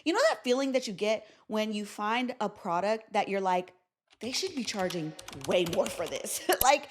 You know that feeling that you get when you find a product that you're like, they should be charging way more for this. Like,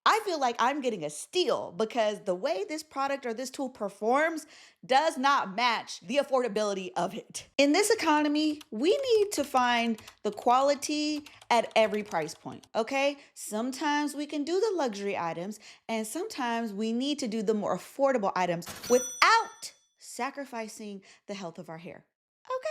I feel like I'm getting a steal because the way this product or this tool performs does not match the affordability of it. In this economy, we need to find the quality at every price point, okay? Sometimes we can do the luxury items, and sometimes we need to do the more affordable items without sacrificing the health of our hair. Okay.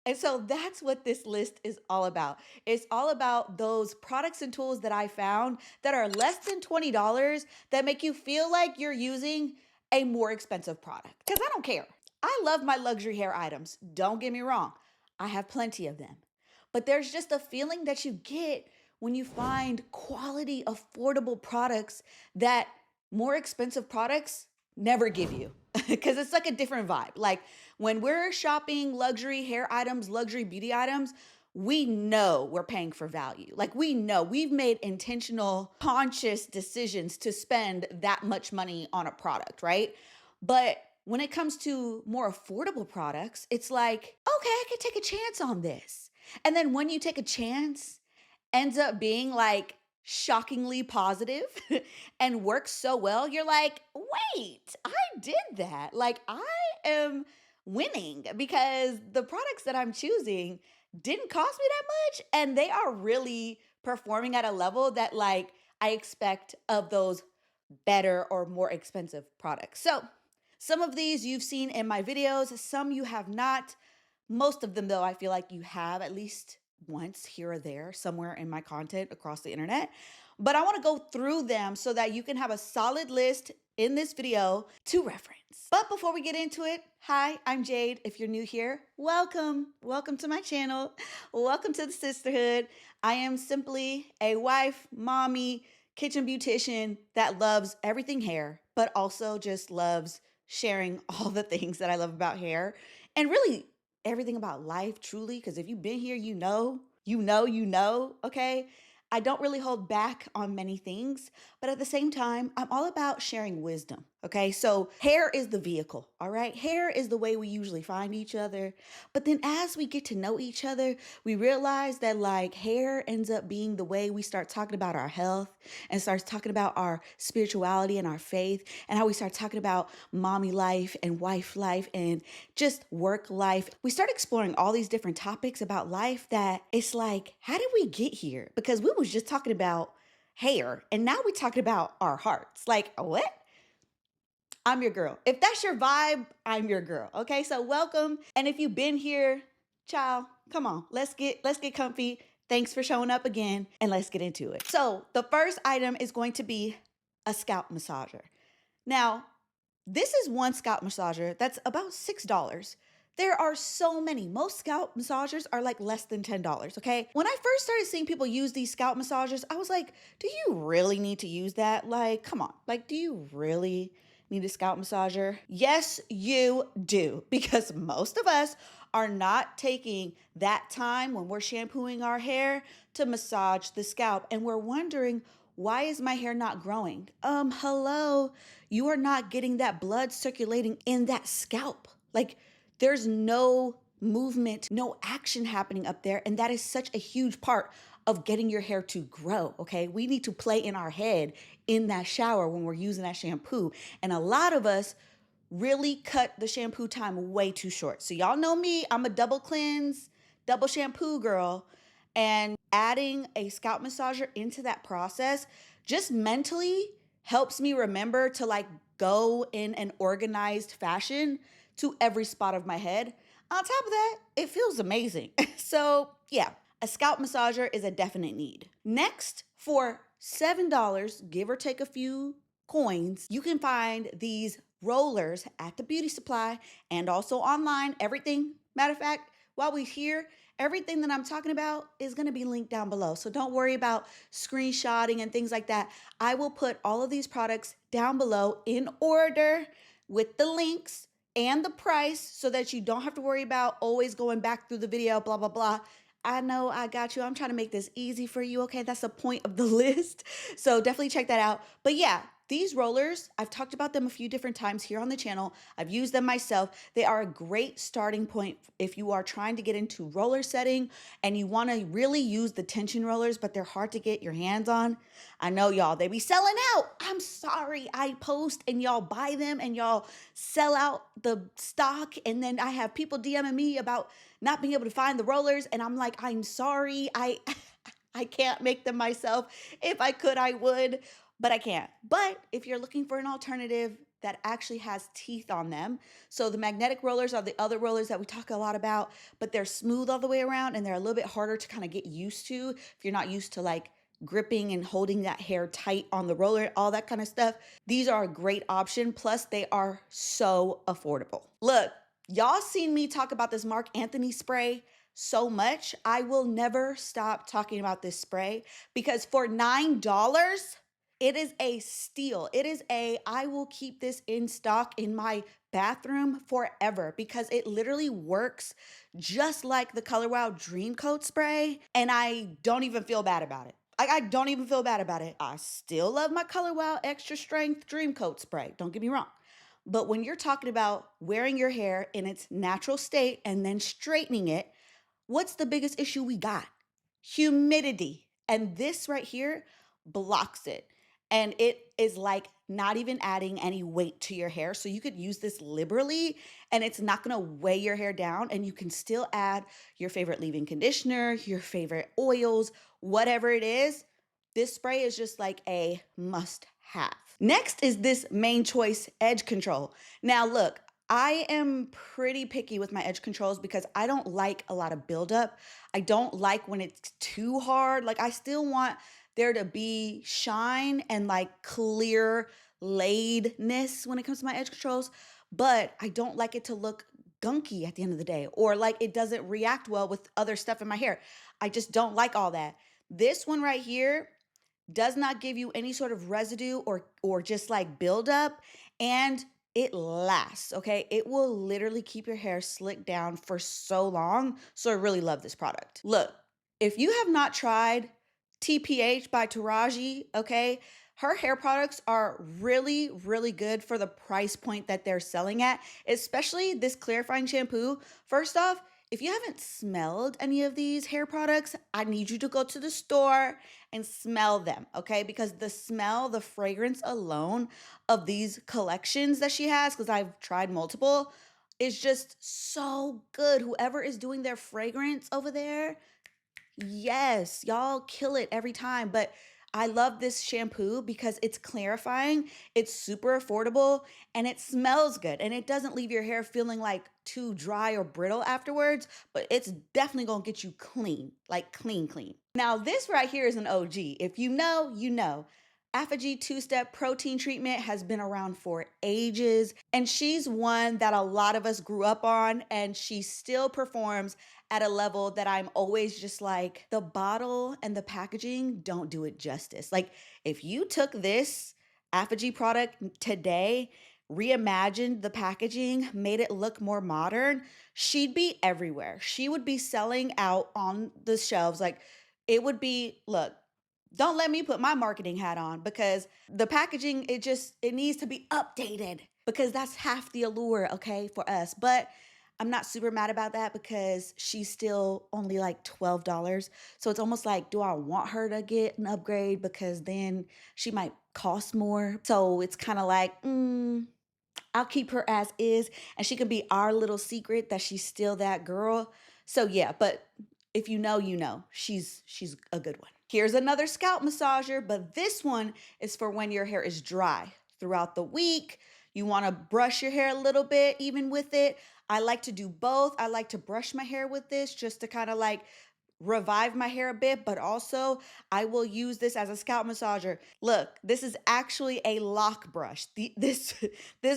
And so that's what this list is all about. It's all about those products and tools that I found that are less than $20 that make you feel like you're using a more expensive product. Because I don't care. I love my luxury hair items. Don't get me wrong, I have plenty of them. But there's just a feeling that you get when you find quality, affordable products that more expensive products never give you. Because it's like a different vibe. Like, when we're shopping luxury hair items, luxury beauty items, we know we're paying for value. Like, we know we've made intentional, conscious decisions to spend that much money on a product, right? But when it comes to more affordable products, it's like, okay, I could take a chance on this. And then when you take a chance, ends up being like shockingly positive and works so well, you're like, wait, I did that. Like, I am winning because the products that I'm choosing didn't cost me that much and they are really performing at a level that like I expect of those better or more expensive products. So, some of these you've seen in my videos, some you have not. Most of them, though, I feel like you have at least once here or there somewhere in my content across the internet. But I want to go through them so that you can have a solid list in this video to reference. But before we get into it, hi, I'm Jade. If you're new here, welcome. Welcome to my channel. Welcome to the sisterhood. I am simply a wife, mommy, kitchen beautician that loves everything hair, but also just loves sharing all the things that I love about hair and really everything about life, truly. Because if you've been here, okay? I don't really hold back on many things, but at the same time, I'm all about sharing wisdom, okay? So hair is the vehicle, all right? Hair is the way we usually find each other. But then as we get to know each other, we realize that like hair ends up being the way we start talking about our health and starts talking about our spirituality and our faith and how we start talking about mommy life and wife life and just work life. We start exploring all these different topics about life that it's like, how did we get here? Because we was just talking about hair and now we talking about our hearts. Like, what? I'm your girl. If that's your vibe, I'm your girl. Okay, so welcome. And if you've been here, child, come on, let's get comfy. Thanks for showing up again and let's get into it. So the first item is going to be a scalp massager. Now, this is one scalp massager that's about $6. There are so many. Most scalp massagers are like less than $10, okay? When I first started seeing people use these scalp massagers, I was like, do you really need to use that? Like, come on. Like, do you really need a scalp massager? Yes, you do, because most of us are not taking that time when we're shampooing our hair to massage the scalp, and we're wondering, why is my hair not growing? Hello, you are not getting that blood circulating in that scalp. Like, there's no movement, no action happening up there. And that is such a huge part of getting your hair to grow. Okay. We need to play in our head in that shower when we're using that shampoo. And a lot of us really cut the shampoo time way too short. So, y'all know me, I'm a double cleanse, double shampoo girl. And adding a scalp massager into that process just mentally helps me remember to like go in an organized fashion to every spot of my head. On top of that, it feels amazing. So, yeah, a scalp massager is a definite need. Next, for $7, give or take a few coins, you can find these rollers at the beauty supply and also online. Everything, matter of fact, while we're here, everything that I'm talking about is going to be linked down below. So don't worry about screenshotting and things like that. I will put all of these products down below in order with the links and the price so that you don't have to worry about always going back through the video, blah, blah, blah. I know I got you. I'm trying to make this easy for you. Okay, that's the point of the list. So definitely check that out. But yeah, these rollers, I've talked about them a few different times here on the channel. I've used them myself. They are a great starting point if you are trying to get into roller setting and you want to really use the tension rollers, but they're hard to get your hands on. I know y'all, they be selling out. I'm sorry. I post and y'all buy them and y'all sell out the stock. And then I have people DMing me about not being able to find the rollers. And I'm like, I'm sorry. I can't make them myself. If I could, I would, but I can't. But if you're looking for an alternative that actually has teeth on them, so the magnetic rollers are the other rollers that we talk a lot about, but they're smooth all the way around and they're a little bit harder to kind of get used to if you're not used to like gripping and holding that hair tight on the roller, all that kind of stuff. These are a great option. Plus, they are so affordable. Look, y'all seen me talk about this Mark Anthony spray so much. I will never stop talking about this spray because for $9, it is a steal. I will keep this in stock in my bathroom forever because it literally works just like the Color Wow Dream Coat spray. And I don't even feel bad about it. I don't even feel bad about it. I still love my Color Wow Extra Strength Dream Coat spray. Don't get me wrong. But when you're talking about wearing your hair in its natural state and then straightening it, what's the biggest issue we got? Humidity. And this right here blocks it. And it is like not even adding any weight to your hair. So you could use this liberally and it's not gonna weigh your hair down. And you can still add your favorite leave-in conditioner, your favorite oils, whatever it is. This spray is just like a must have. Next is this Main Choice Edge Control. Now look, I am pretty picky with my edge controls because I don't like a lot of buildup. I don't like when it's too hard. Like I still want there to be shine and like clear laidness when it comes to my edge controls, but I don't like it to look gunky at the end of the day or like it doesn't react well with other stuff in my hair. I just don't like all that. This one right here does not give you any sort of residue or just like buildup, and it lasts, okay? It will literally keep your hair slicked down for so long. So I really love this product. Look, if you have not tried TPH by Taraji, okay, her hair products are really, really good for the price point that they're selling at, especially this clarifying shampoo. First off, if you haven't smelled any of these hair products, I need you to go to the store and smell them, okay? Because the smell, the fragrance alone of these collections that she has, because I've tried multiple, is just so good. Whoever is doing their fragrance over there, yes, y'all kill it every time. But I love this shampoo because it's clarifying, it's super affordable, and it smells good. And it doesn't leave your hair feeling like too dry or brittle afterwards, but it's definitely gonna get you clean, like clean, clean. Now, this right here is an OG. If you know, you know. Apogee two-step protein treatment has been around for ages, and she's one that a lot of us grew up on, and she still performs at a level that I'm always just like, the bottle and the packaging don't do it justice. Like, if you took this Apogee product today, reimagined the packaging, made it look more modern, she'd be everywhere. She would be selling out on the shelves. Like, it would be, look, don't let me put my marketing hat on because the packaging, it needs to be updated because that's half the allure, okay, for us. But I'm not super mad about that because she's still only like $12. So it's almost like, do I want her to get an upgrade because then she might cost more? So it's kind of like, I'll keep her as is, and she can be our little secret that she's still that girl. So yeah, but if you know, you know, she's a good one. Here's another scalp massager, but this one is for when your hair is dry throughout the week. You want to brush your hair a little bit even with it. I like to do both. I like to brush my hair with this just to kind of like revive my hair a bit, but also I will use this as a scalp massager. Look, this is actually a lock brush. This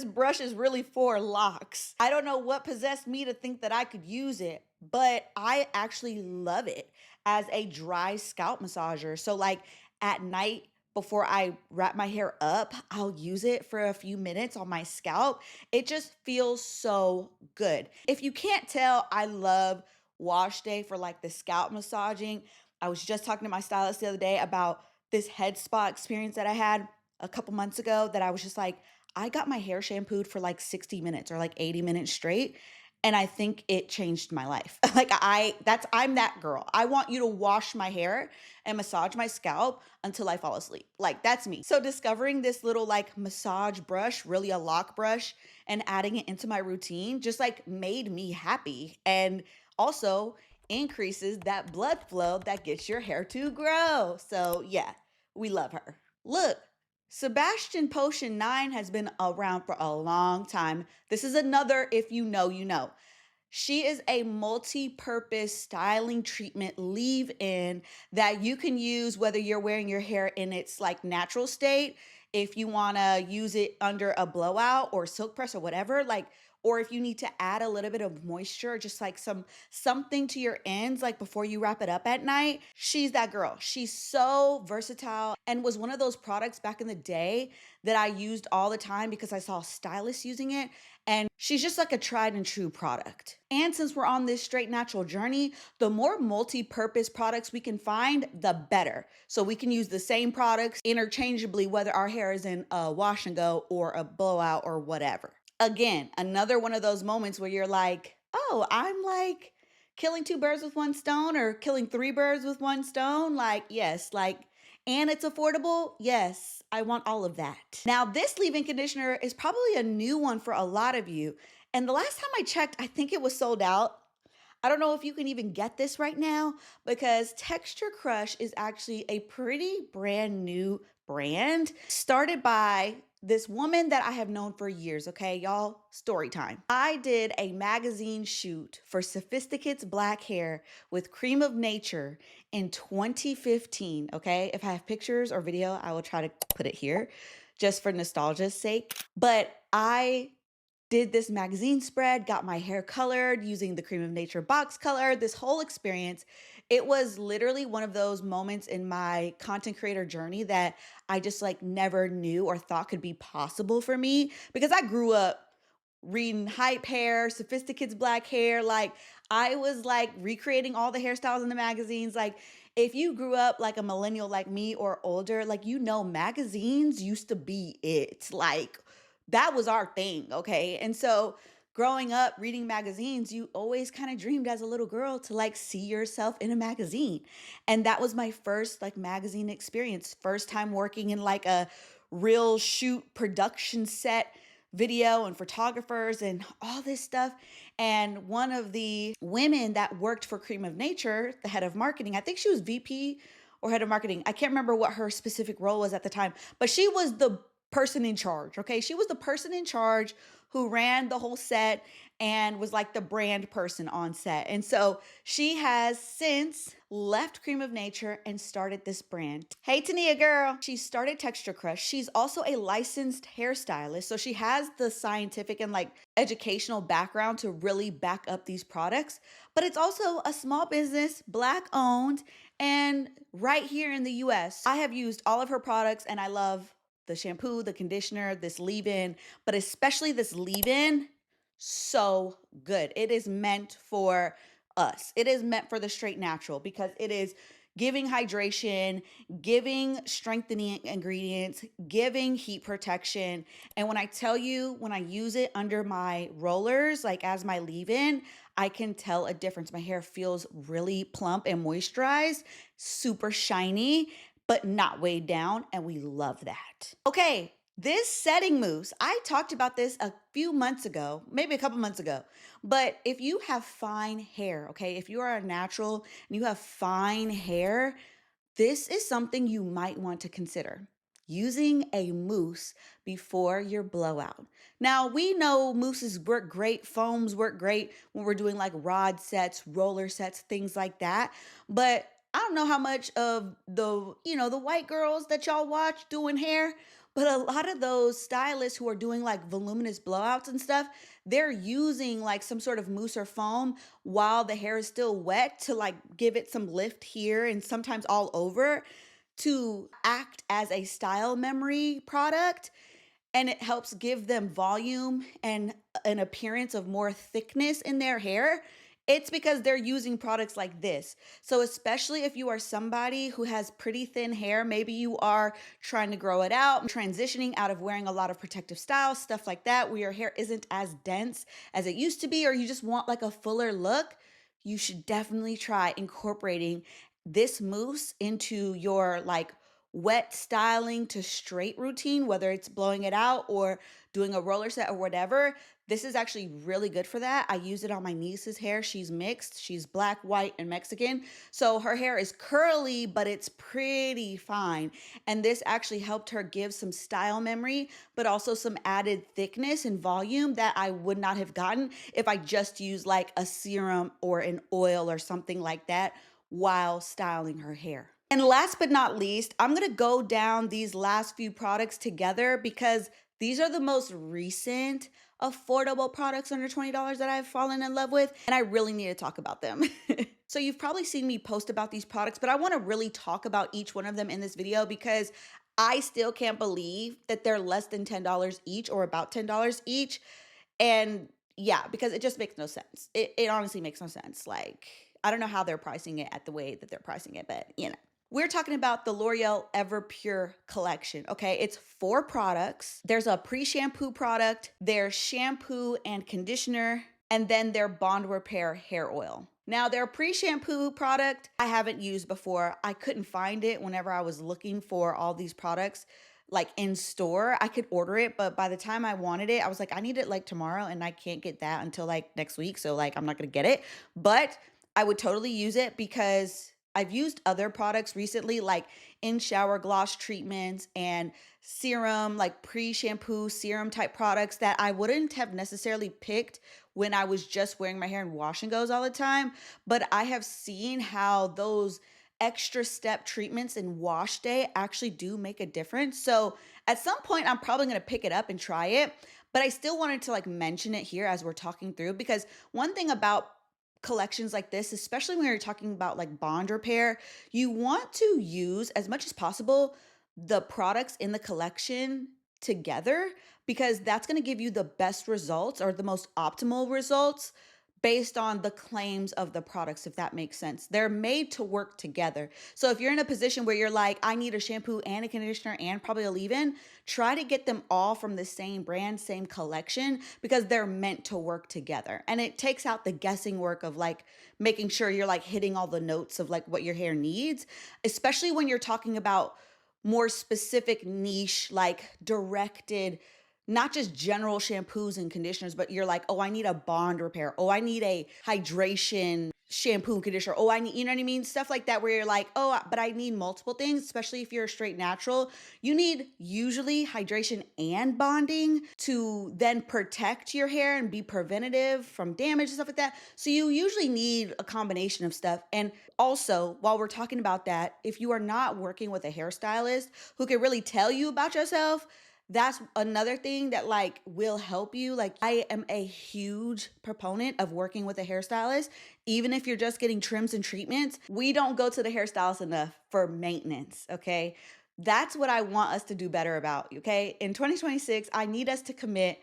brush is really for locks. I don't know what possessed me to think that I could use it, but I actually love it as a dry scalp massager. So like at night before I wrap my hair up, I'll use it for a few minutes on my scalp. It just feels so good. If you can't tell, I love wash day for like the scalp massaging. I was just talking to my stylist the other day about this head spa experience that I had. a couple months ago that I was just like, I got my hair shampooed for like 60 minutes or like 80 minutes straight. And I think it changed my life. I'm that girl. I want you to wash my hair and massage my scalp until I fall asleep. Like, that's me. So, discovering this little like massage brush, really a lock brush, and adding it into my routine just like made me happy. And also increases that blood flow that gets your hair to grow. So, yeah, we love her. Look, Sebastian Potion 9 has been around for a long time. This is another if you know, you know. She is a multi-purpose styling treatment leave-in that you can use whether you're wearing your hair in its like natural state, if you want to use it under a blowout or silk press or whatever, like, or if you need to add a little bit of moisture, just like something to your ends like before you wrap it up at night. She's that girl. She's so versatile and was one of those products back in the day that I used all the time because I saw stylists using it, and she's just like a tried and true product. And since we're on this straight natural journey, the more multi-purpose products we can find, the better. So we can use the same products interchangeably, whether our hair is in a wash and go or a blowout or whatever. Again, another one of those moments where you're like, oh, I'm like killing two birds with one stone or killing three birds with one stone. Like, yes, like, and it's affordable. Yes, I want all of that. Now, this leave-in conditioner is probably a new one for a lot of you. And the last time I checked, I think it was sold out. I don't know if you can even get this right now because Texture Crush is actually a pretty brand new brand started by this woman that I have known for years. Okay, y'all, story time. I did a magazine shoot for Sophisticate's Black Hair with Cream of Nature in 2015. Okay, if I have pictures or video, I will try to put it here just for nostalgia's sake. But I did this magazine spread, got my hair colored using the Cream of Nature box color, this whole experience. It was literally one of those moments in my content creator journey that I just like never knew or thought could be possible for me because I grew up reading hype hair, Sophisticate's Black Hair. Like, I was like recreating all the hairstyles in the magazines. Like, if you grew up like a millennial like me or older, like, you know, magazines used to be it. Like, that was our thing, okay? And so growing up reading magazines, you always kind of dreamed as a little girl to like see yourself in a magazine. And that was my first like magazine experience. First time working in like a real shoot production set, video and photographers and all this stuff. And one of the women that worked for Cream of Nature, the head of marketing, I think she was VP or head of marketing. I can't remember what her specific role was at the time, but she was the person in charge. Okay. She was the person in charge who ran the whole set and was like the brand person on set. And so she has since left Cream of Nature and started this brand. Hey, Tania girl. She started Texture Crush. She's also a licensed hairstylist. So she has the scientific and like educational background to really back up these products. But it's also a small business, Black owned, and right here in the US. I have used all of her products and I love the shampoo, the conditioner, this leave-in, but especially this leave-in, so good. It is meant for us. It is meant for the straight natural because it is giving hydration, giving strengthening ingredients, giving heat protection. And when I tell you, when I use it under my rollers, like as my leave-in, I can tell a difference. My hair feels really plump and moisturized, super shiny, but not weighed down, and we love that. Okay, this setting mousse, I talked about this a few months ago, maybe a couple months ago, but if you have fine hair, okay, if you are a natural and you have fine hair, this is something you might want to consider. Using a mousse before your blowout. Now, we know mousses work great, foams work great when we're doing like rod sets, roller sets, things like that, but I don't know how much of the white girls that y'all watch doing hair, but a lot of those stylists who are doing like voluminous blowouts and stuff, they're using like some sort of mousse or foam while the hair is still wet to like give it some lift here and sometimes all over to act as a style memory product, and it helps give them volume and an appearance of more thickness in their hair. It's because they're using products like this. So, especially if you are somebody who has pretty thin hair, maybe you are trying to grow it out, transitioning out of wearing a lot of protective styles, stuff like that, where your hair isn't as dense as it used to be, or you just want like a fuller look, you should definitely try incorporating this mousse into your like wet styling to straight routine, whether it's blowing it out or doing a roller set or whatever. This is actually really good for that. I use it on my niece's hair. She's mixed. She's black, white, and Mexican. So her hair is curly, but it's pretty fine. And this actually helped her give some style memory, but also some added thickness and volume that I would not have gotten if I just used like a serum or an oil or something like that while styling her hair. And last but not least, I'm gonna go down these last few products together because these are the most recent affordable products under $20 that I've fallen in love with, and I really need to talk about them. So you've probably seen me post about these products, but I wanna really talk about each one of them in this video because I still can't believe that they're less than $10 each or about $10 each. And yeah, because it just makes no sense. It honestly makes no sense. Like, I don't know how they're pricing it at the way that they're pricing it, but you know. We're talking about the L'Oreal Everpure collection, okay? It's 4 products. There's a pre-shampoo product, their shampoo and conditioner, and then their bond repair hair oil. Now, their pre-shampoo product I haven't used before. I couldn't find it whenever I was looking for all these products like in store. I could order it, but by the time I wanted it, I was like, I need it like tomorrow, and I can't get that until like next week. So like I'm not gonna get it. But I would totally use it because I've used other products recently, like in shower gloss treatments and serum, like pre-shampoo serum type products that I wouldn't have necessarily picked when I was just wearing my hair in wash and goes all the time. But I have seen how those extra step treatments in wash day actually do make a difference. So at some point, I'm probably going to pick it up and try it. But I still wanted to like mention it here as we're talking through because one thing about collections like this, especially when you're talking about like bond repair, you want to use as much as possible the products in the collection together because that's going to give you the best results or the most optimal results based on the claims of the products, if that makes sense. They're made to work together. So if you're in a position where you're like, I need a shampoo and a conditioner and probably a leave-in, try to get them all from the same brand, same collection, because they're meant to work together. And it takes out the guessing work of like making sure you're like hitting all the notes of like what your hair needs, especially when you're talking about more specific niche, like directed, not just general shampoos and conditioners, but you're like, oh, I need a bond repair. Oh, I need a hydration shampoo and conditioner. Oh, I need, you know what I mean? Stuff like that where you're like, oh, but I need multiple things, especially if you're a straight natural. You need usually hydration and bonding to then protect your hair and be preventative from damage and stuff like that. So you usually need a combination of stuff. And also, while we're talking about that, if you are not working with a hairstylist who can really tell you about yourself, that's another thing that like will help you. Like I am a huge proponent of working with a hairstylist. Even if you're just getting trims and treatments, we don't go to the hairstylist enough for maintenance, okay? That's what I want us to do better about, okay? In 2026, I need us to commit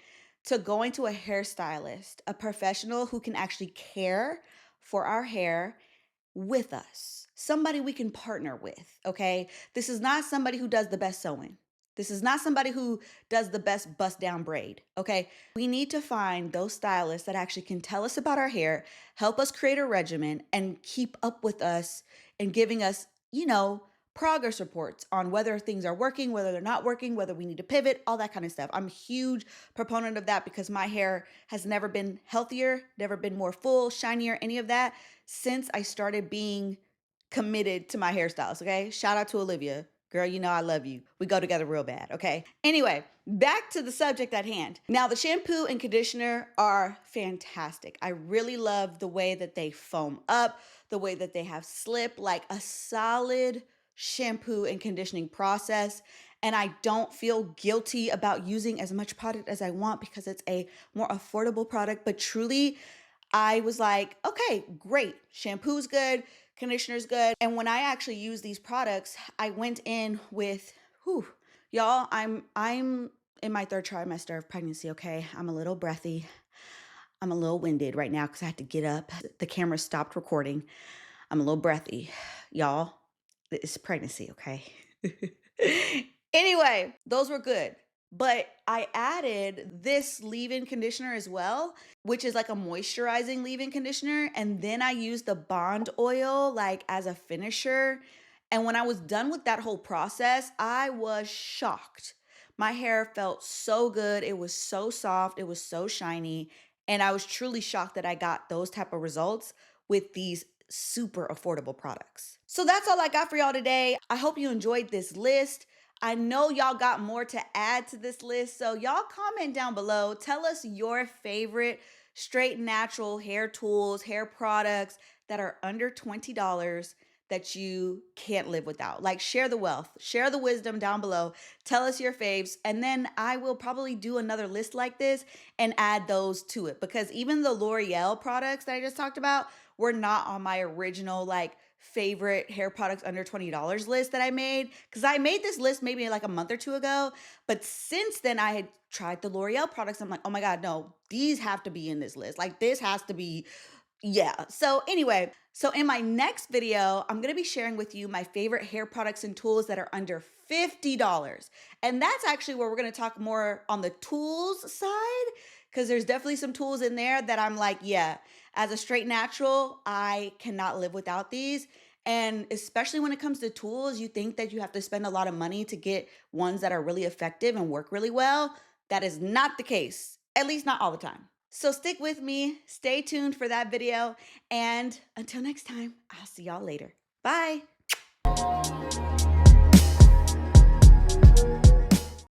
to going to a hairstylist, a professional who can actually care for our hair with us, somebody we can partner with, okay? This is not somebody who does the best sewing. This is not somebody who does the best bust down braid, okay? We need to find those stylists that actually can tell us about our hair, help us create a regimen, and keep up with us and giving us, progress reports on whether things are working, whether they're not working, whether we need to pivot, all that kind of stuff. I'm a huge proponent of that because my hair has never been healthier, never been more full, shinier, any of that since I started being committed to my hairstyles, okay? Shout out to Olivia. Girl, you know I love you. We go together real bad, okay? Anyway, back to the subject at hand. Now, the shampoo and conditioner are fantastic. I really love the way that they foam up, the way that they have slip, like a solid shampoo and conditioning process. And I don't feel guilty about using as much product as I want because it's a more affordable product. But truly, I was like, okay, great. Shampoo's good, conditioner's good. And when I actually use these products, I went in with, y'all, I'm in my 3rd trimester of pregnancy, okay? I'm a little breathy. I'm a little winded right now because I had to get up. The camera stopped recording. I'm a little breathy. Y'all, it's pregnancy, okay? Anyway, those were good. But I added this leave-in conditioner as well, which is like a moisturizing leave-in conditioner. And then I used the Bond oil like as a finisher. And when I was done with that whole process, I was shocked. My hair felt so good. It was so soft. It was so shiny. And I was truly shocked that I got those type of results with these super affordable products. So that's all I got for y'all today. I hope you enjoyed this list. I know y'all got more to add to this list, so y'all comment down below. Tell us your favorite straight natural hair tools, hair products that are under $20 that you can't live without. Like, share the wealth, share the wisdom down below. Tell us your faves, and then I will probably do another list like this and add those to it, because even the L'Oreal products that I just talked about were not on my original like favorite hair products under $20 list that I made, because I made this list maybe like a month or two ago. But since then, I had tried the L'Oreal products. I'm like, oh my God, no, these have to be in this list. Like, this has to be, yeah. So anyway, so in my next video, I'm going to be sharing with you my favorite hair products and tools that are under $50. And that's actually where we're going to talk more on the tools side, because there's definitely some tools in there that I'm like, yeah, as a straight natural, I cannot live without these. And especially when it comes to tools, you think that you have to spend a lot of money to get ones that are really effective and work really well. That is not the case, at least not all the time. So stick with me, stay tuned for that video, and until next time, I'll see y'all later. Bye.